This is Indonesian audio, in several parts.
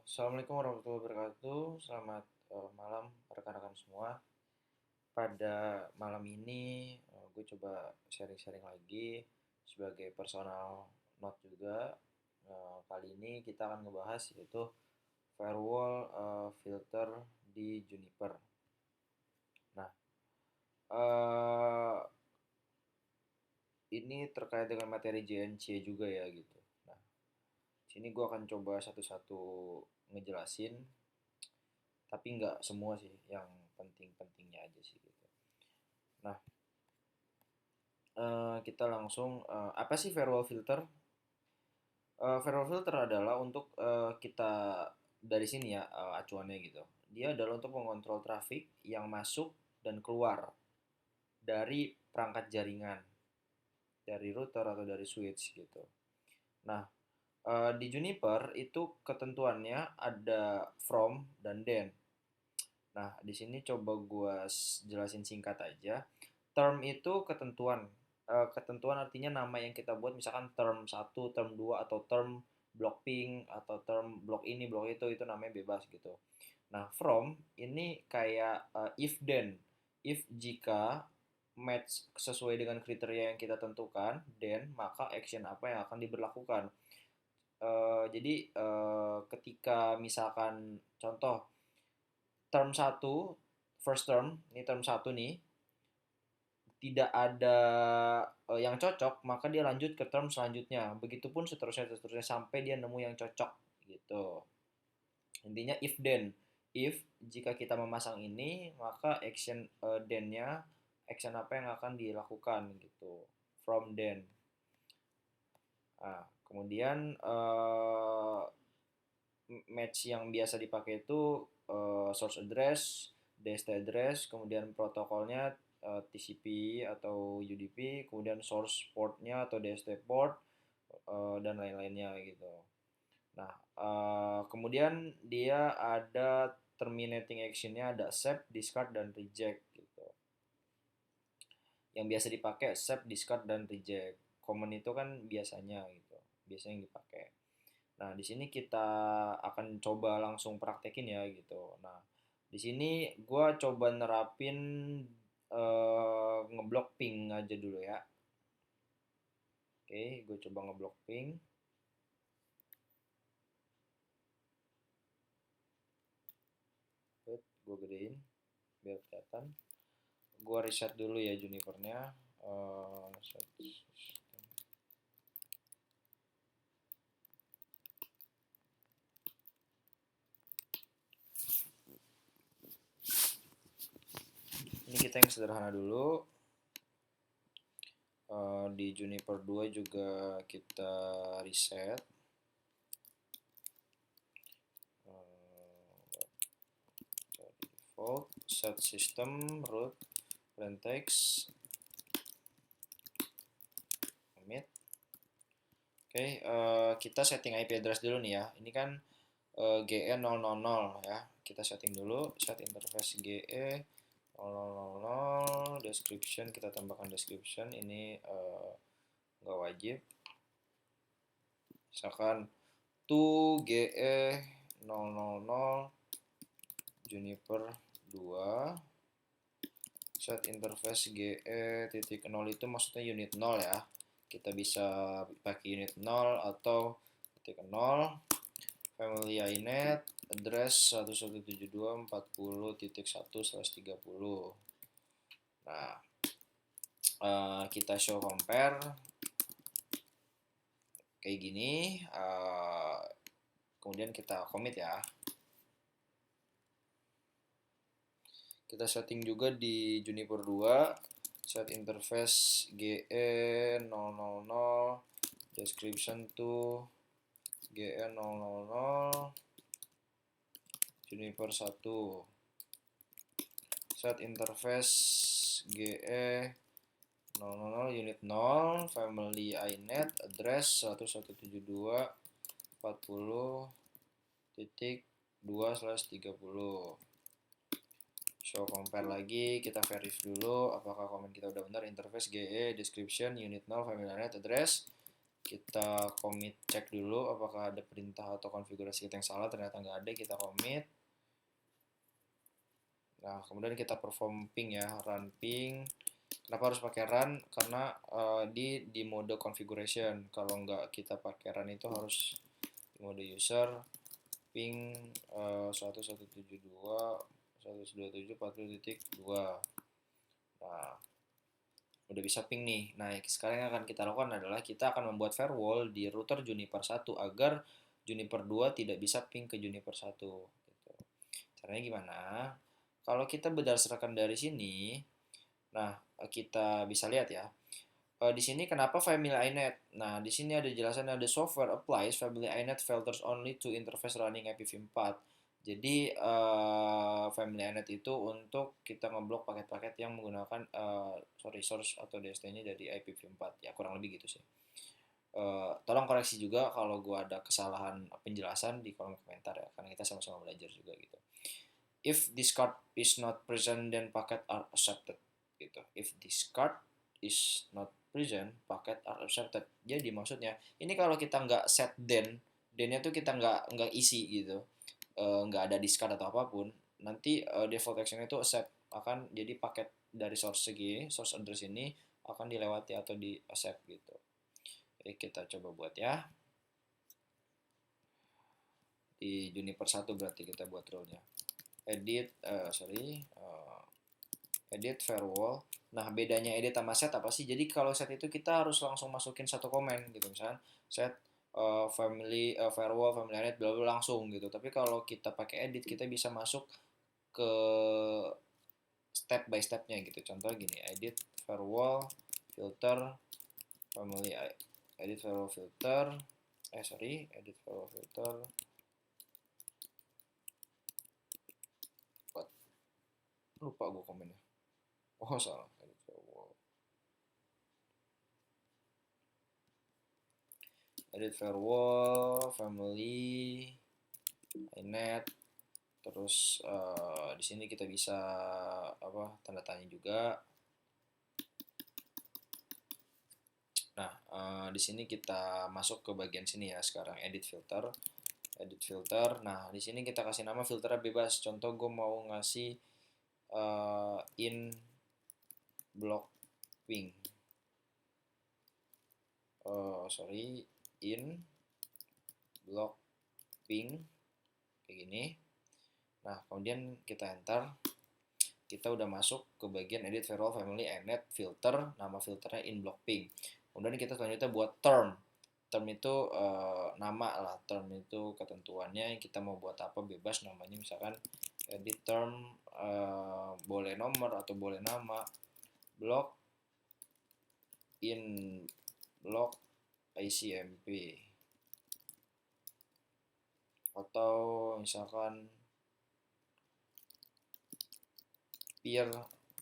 Assalamualaikum warahmatullahi wabarakatuh. Selamat malam rekan-rekan semua. Pada malam ini gue coba sharing-sharing lagi sebagai personal note juga. Kali ini kita akan ngebahas yaitu firewall filter di Juniper. Nah, eh, ini terkait dengan materi JNC juga ya gitu. Nah, sini gue akan coba satu-satu ngejelasin, tapi nggak semua sih, yang penting-pentingnya aja sih gitu. Nah, kita langsung, apa sih firewall filter? Firewall filter adalah untuk kita dari sini ya, acuannya gitu. Dia adalah untuk mengontrol trafik yang masuk dan keluar dari perangkat jaringan, dari router atau dari switch gitu. Nah, di Juniper itu ketentuannya ada from dan then. Nah, di sini coba gua jelasin singkat aja. Term itu ketentuan. Ketentuan artinya nama yang kita buat, misalkan term satu, term 2, atau term block ping, atau term block ini, block itu namanya bebas gitu. Nah, from ini kayak if then. If jika match sesuai dengan kriteria yang kita tentukan, then maka action apa yang akan diberlakukan. Jadi ketika misalkan contoh term satu, first term, ini term satu nih, tidak ada yang cocok, maka dia lanjut ke term selanjutnya. Begitupun seterusnya seterusnya sampai dia nemu yang cocok gitu. Intinya if then. If jika kita memasang ini, maka action then-nya, action apa yang akan dilakukan gitu. From then. Nah, kemudian match yang biasa dipakai itu source address, DST address, kemudian protokolnya TCP atau UDP, kemudian source portnya atau DST port, dan lain-lainnya gitu. Nah, kemudian dia ada terminating actionnya, ada accept, discard, dan reject gitu. Yang biasa dipakai accept, discard, dan reject. Common itu kan biasanya gitu, biasanya yang dipakai. Nah, di sini kita akan coba langsung praktekin ya gitu. Nah, di sini gue coba nerapin ngeblok ping aja dulu ya. Oke, gue coba ngeblok ping. Gue gedein biar kelihatan. Gue reset dulu ya Junipernya. Set system. Ini kita yang sederhana dulu. Di Juniper 2 juga kita reset. Default, set system, root, plain text, commit. Oke, kita setting IP address dulu nih ya. Ini kan GE000 ya. Kita setting dulu, set interface GE 0000, description kita tambahkan description, ini nggak wajib. Misalkan to GE 000 Juniper 2, set interface GE titik 0 itu maksudnya unit 0 ya. Kita bisa pakai unit 0 atau titik 0. Family inet address 172.40.1/30. Nah, kita show compare kayak gini. Kemudian kita commit ya. Kita setting juga di Juniper 2, set interface GE000, description to GE000, Juniper 1, set interface GE 000 unit 0, family inet address 172.40.2/30. Show compare lagi, kita verify dulu apakah komen kita udah benar. Interface GE description unit 0 family inet address. Kita commit, cek dulu apakah ada perintah atau konfigurasi kita yang salah. Ternyata nggak ada, kita commit. Nah, kemudian kita perform ping ya, run ping. Kenapa harus pakai run? Karena di mode configuration. Kalau nggak kita pakai run itu harus di mode user ping 1172.127.40.2. Nah, udah bisa ping nih. Nah, sekarang yang akan kita lakukan adalah kita akan membuat firewall di router Juniper 1 agar Juniper 2 tidak bisa ping ke Juniper 1 gitu. Caranya gimana? Kalau kita berdasarkan dari sini, nah kita bisa lihat ya. Di sini kenapa family inet? Nah, di sini ada jelasan ada software applies family inet filters only to interface running IPv4. Jadi family inet itu untuk kita ngeblok paket-paket yang menggunakan source atau DST-nya dari IPv4. Ya kurang lebih gitu sih. Tolong koreksi juga kalau gua ada kesalahan penjelasan di kolom komentar ya, karena kita sama-sama belajar juga gitu. If this card is not present, then packet are accepted gitu. If this card is not present, packet are accepted. Jadi maksudnya ini kalau kita nggak set then-nya tuh kita nggak isi gitu, nggak ada discard atau apapun, nanti default action itu accept, akan jadi paket dari source address ini akan dilewati atau di accept gitu. Jadi kita coba buat ya. Di Juniper 1 berarti kita buat rule-nya. Edit firewall. Nah, bedanya edit sama set apa sih? Jadi kalau set itu kita harus langsung masukin satu komen gitu, misalnya set firewall family edit bla bla langsung gitu. Tapi kalau kita pakai edit kita bisa masuk ke step by stepnya gitu. Contoh gini, edit firewall filter family edit firewall filter edit firewall filter. Lupa gue komennya. Oh, salah. Edit firewall, family, inet, terus di sini kita bisa tanda tanya juga. Nah, di sini kita masuk ke bagian sini ya sekarang, edit filter. Nah, di sini kita kasih nama filternya bebas. Contoh gue mau ngasih in block ping. In block ping kayak gini. Nah, kemudian kita enter. Kita udah masuk ke bagian edit firewall family inet filter, nama filternya in block ping. Kemudian kita selanjutnya buat term. Term itu nama lah, term itu ketentuannya yang kita mau buat apa bebas namanya, misalkan edit term boleh nomor atau boleh nama, block in block ICMP, atau misalkan peer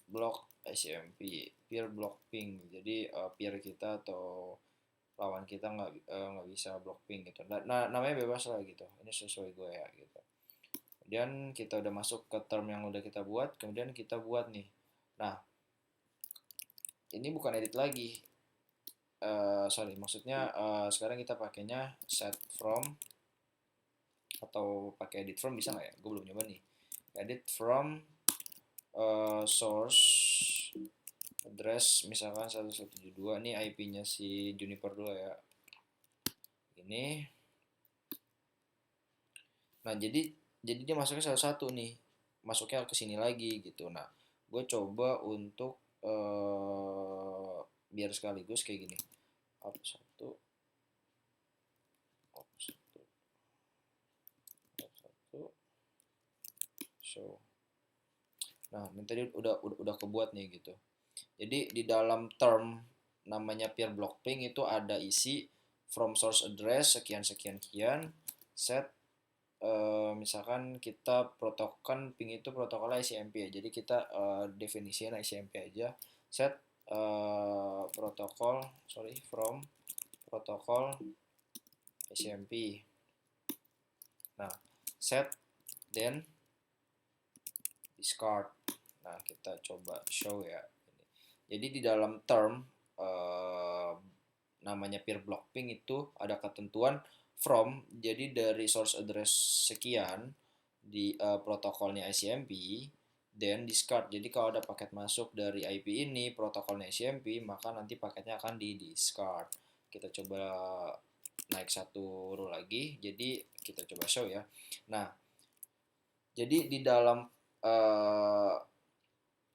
block ICMP, peer block ping. Jadi peer kita atau lawan kita nggak bisa block ping gitu. Nah, namanya bebas lah gitu. Ini sesuai gue ya gitu. Kemudian kita udah masuk ke term yang udah kita buat. Kemudian kita buat nih. Nah, ini bukan edit lagi. Maksudnya sekarang kita pakainya set from atau pakai edit from bisa nggak ya? Gue belum nyoba nih. Edit from source address misalkan 172, nih IP-nya si Juniper 2 ya. Ini. Nah, jadi dia masuknya satu-satu nih. Masuknya ke sini lagi gitu. Nah, gue coba untuk biar sekaligus kayak gini. Hapus satu. Show. Nah, ini tadi udah kebuat nih gitu. Jadi di dalam term namanya peer block ping itu ada isi from source address sekian sekian sekian, set misalkan kita protokan ping itu protokolnya ICMP ya. Jadi kita definisinya ICMP aja. Set from protokol ICMP. Nah, set then discard. Nah, kita coba show ya. Jadi di dalam term namanya peer block ping itu ada ketentuan from, jadi dari source address sekian di protokolnya ICMP, then discard. Jadi kalau ada paket masuk dari IP ini protokolnya ICMP, maka nanti paketnya akan di discard. Kita coba naik satu row lagi, jadi kita coba show ya. Nah, jadi di dalam uh,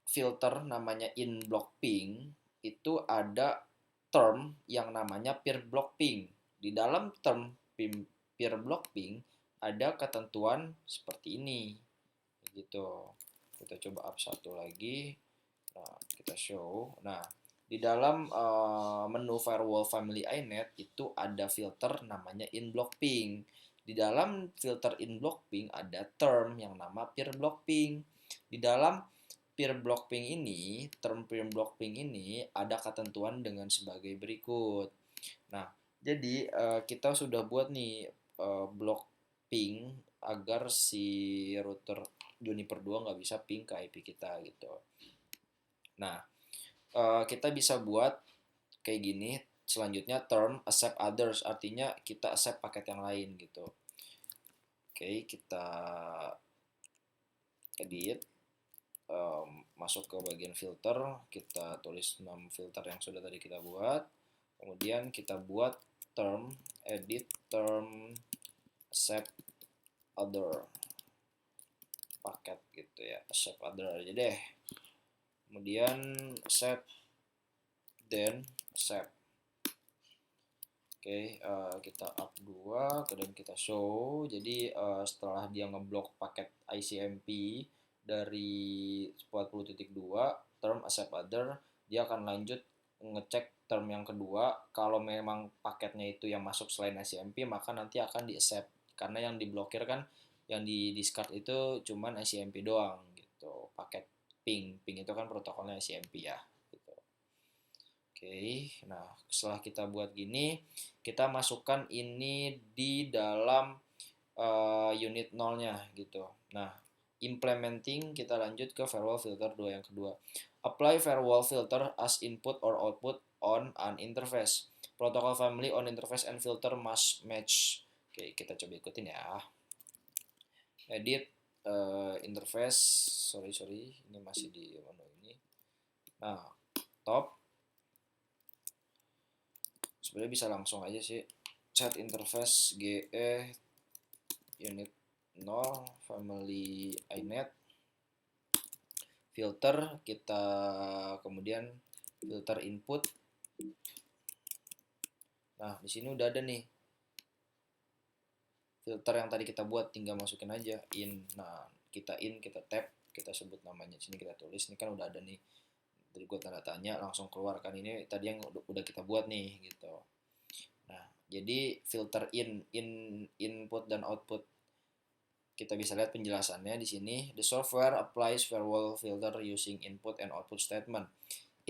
filter namanya in block ping itu ada term yang namanya peer block ping. Di dalam term peer block ping ada ketentuan seperti ini. Gitu. Kita coba up satu lagi. Nah, kita show. Nah, di dalam menu firewall family iNet itu ada filter namanya in block ping. Di dalam filter in block ping ada term yang nama peer block ping. Di dalam peer block ping ini, term peer block ping ini ada ketentuan dengan sebagai berikut. Nah, jadi kita sudah buat nih block ping agar si router Juniper 2 nggak bisa ping ke IP kita gitu. Nah, kita bisa buat kayak gini. Selanjutnya term accept others, artinya kita accept paket yang lain gitu. Oke, kita edit, masuk ke bagian filter, kita tulis 6 filter yang sudah tadi kita buat. Kemudian kita buat term, edit term accept other paket gitu ya, accept other aja deh. Kemudian accept, then accept. Oke, kita up 2, kemudian kita show. Jadi setelah dia ngeblok paket ICMP dari 40.2 term accept other, dia akan lanjut ngecek term yang kedua. Kalau memang paketnya itu yang masuk selain ICMP, maka nanti akan di accept, karena yang diblokir kan, yang di discard itu cuman ICMP doang gitu. Paket ping itu kan protokolnya ICMP ya gitu. Oke, nah setelah kita buat gini, kita masukkan ini di dalam unit nolnya gitu. Nah, implementing, kita lanjut ke firewall filter 2 yang kedua. Apply firewall filter as input or output on an interface. Protocol family on interface and filter must match. Oke, kita coba ikutin ya. Edit interface, sorry, ini masih di menu ini. Nah, top. Sebenarnya bisa langsung aja sih. Chat interface GE unit 0 family iNet filter, kita kemudian filter input. Nah, di sini udah ada nih filter yang tadi kita buat, tinggal masukin aja in. Nah, kita tap, kita sebut namanya, sini kita tulis, ini kan udah ada nih. Jadi gue tanda tanya, langsung keluar kan, ini tadi yang udah kita buat nih gitu. Nah, jadi filter input dan output, kita bisa lihat penjelasannya di sini. The software applies firewall filter using input and output statement.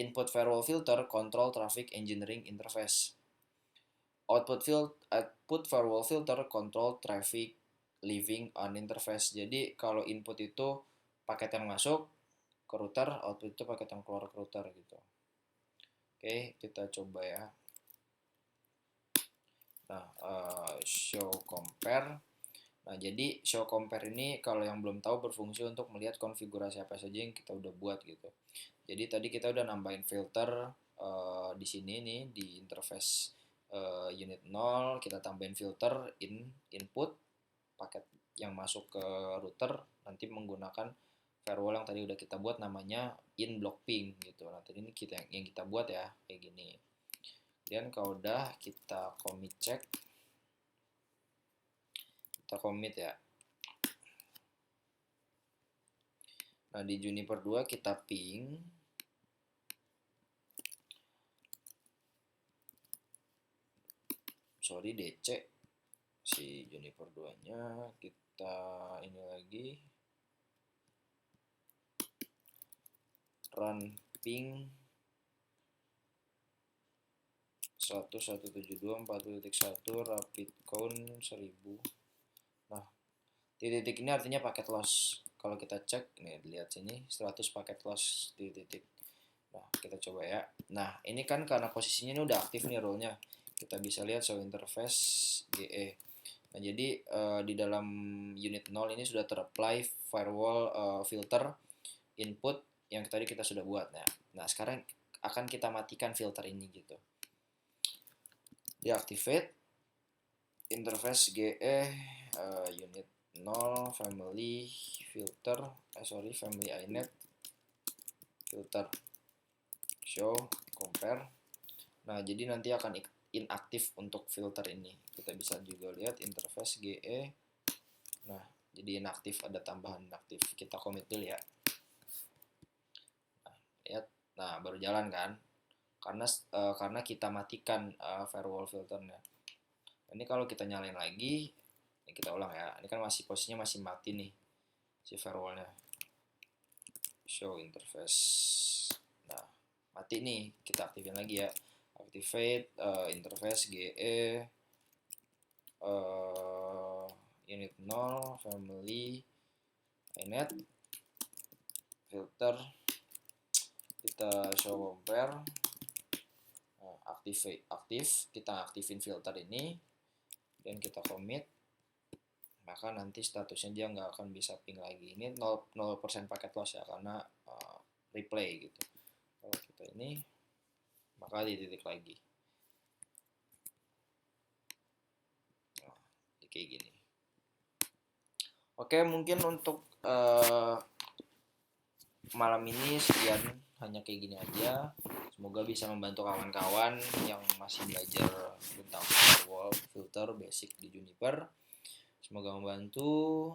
Input firewall filter control traffic engineering interface. Output firewall filter control traffic leaving on interface. Jadi kalau input itu paket yang masuk ke router, output itu paket yang keluar ke router gitu. Oke, kita coba ya. Nah, show compare. Nah, jadi show compare ini kalau yang belum tahu berfungsi untuk melihat konfigurasi apa saja yang kita udah buat gitu. Jadi tadi kita udah nambahin filter di sini nih di interface unit 0, kita tambahin filter input paket yang masuk ke router nanti menggunakan firewall yang tadi udah kita buat namanya in block ping gitu. Nah, tadi ini yang kita buat ya kayak gini. Dan kalau udah kita commit check, kita commit ya. Nah, di Juniper 2 kita ping. Sorry, DC si Juniper 2-nya. Kita ini lagi. Run ping 1.172.40.1 rapid count 1000. Nah, titik ini artinya paket loss. Kalau kita cek nih, lihat sini 100 paket loss titik. Nah, kita coba ya. Nah, ini kan karena posisinya ini udah aktif nih role-nya. Kita bisa lihat show interface GE. Nah, jadi di dalam unit 0 ini sudah ter-apply firewall filter input yang tadi kita sudah buat. Nah, sekarang akan kita matikan filter ini gitu. Deactivate interface GE unit 0 family filter family inet filter show compare. Nah, jadi nanti akan inaktif untuk filter ini. Kita bisa juga lihat interface GE. Nah, jadi inaktif, ada tambahan inaktif. Kita commit dulu ya. Nah, lihat. Nah, baru jalan kan? Karena kita matikan firewall filternya. Ini kalau kita nyalain lagi, ini kita ulang ya. Ini kan masih posisinya masih mati nih si firewallnya. Show interface. Nah, mati nih. Kita aktifin lagi ya. Activate interface GE unit 0 family inet filter, kita show compare. Aktif, kita aktifin filter ini dan kita commit, maka nanti statusnya dia nggak akan bisa ping lagi. Ini 0% paket loss ya, karena replay gitu. Kalau kita ini, maka dititik lagi. Nah, kayak gini. Oke, mungkin untuk malam ini sekian, hanya kayak gini aja. Semoga bisa membantu kawan-kawan yang masih belajar tentang firewall filter basic di Juniper. Semoga membantu.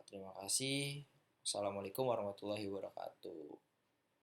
Terima kasih. Assalamualaikum warahmatullahi wabarakatuh.